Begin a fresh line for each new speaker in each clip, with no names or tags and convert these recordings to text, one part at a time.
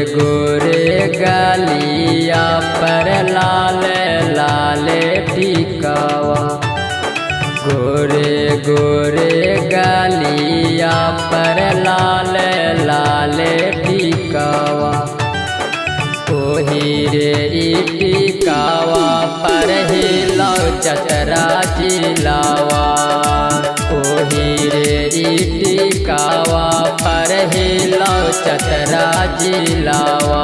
गोरे गालिया पर लाल लाल टिकावा। गोरे गोरे गालिया पर लाल लाल टिकावा। ओही रे टिकावा पर हिला चतरा जिलावा। ओही रे टिकावा पर हिला चतरा जिलावा।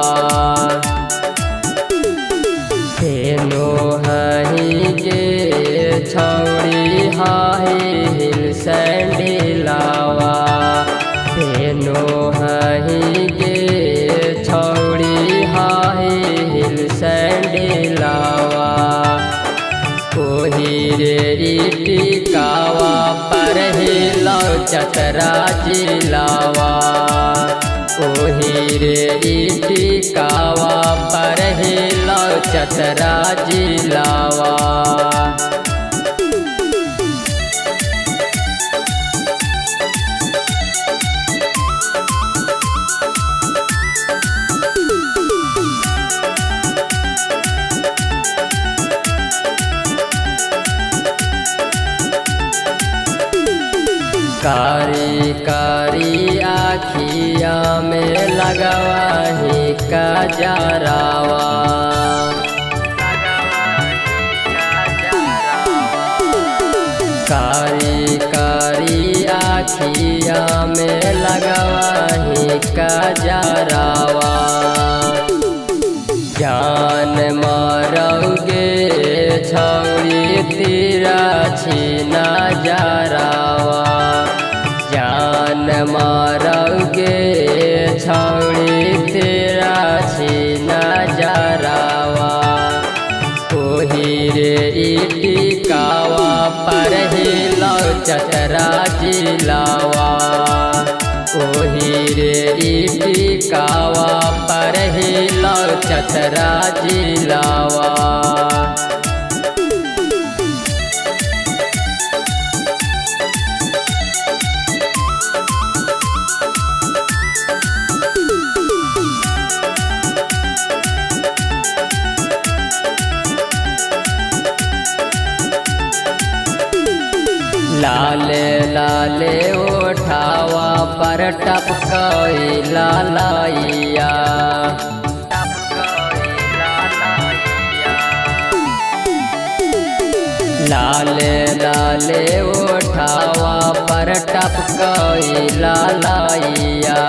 हेनो हही गे छौड़ी हाही हिल सैंडिलावा। हेनो हही गे छौड़ी हाही हिल सैंडिलावा। ओही रे टिकावा पर हिला चतरा जिलावा। ओही रे टिकावा पर हिला चतरा जिलावा। कारी कारी आखिया में लगवाही कजरावा। कारी कारी आखिया में लगवाही कजरावा। जान मारोगे छौड़ी तेरा छीना जरावा। जान मारोगे छौड़ी तेरा छीना जरावा। ओही रे टिकावा पर हिला चतरा जिलावा। ओही रे टिकावा पर हिला चतरा जिलावा। लाले लाले उठावा पर टपकाई लालाइया। लाले लाले उठावा पर टपकाई लालाइया।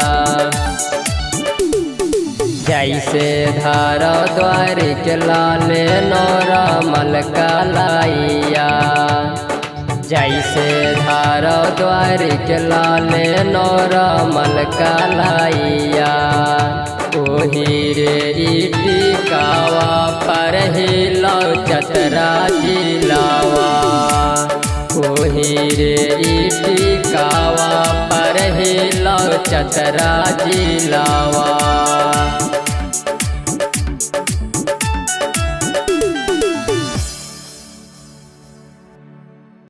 जैसे धारा द्वारिक लाले नौरा मलका लाइया। जैसे धारा द्वारिक लाले नौरा मलका लाइया। ओही रे टिकावा पर हिला चतरा जिलावा। ओही रे टिकावा पर हिला चतरा जिलावा।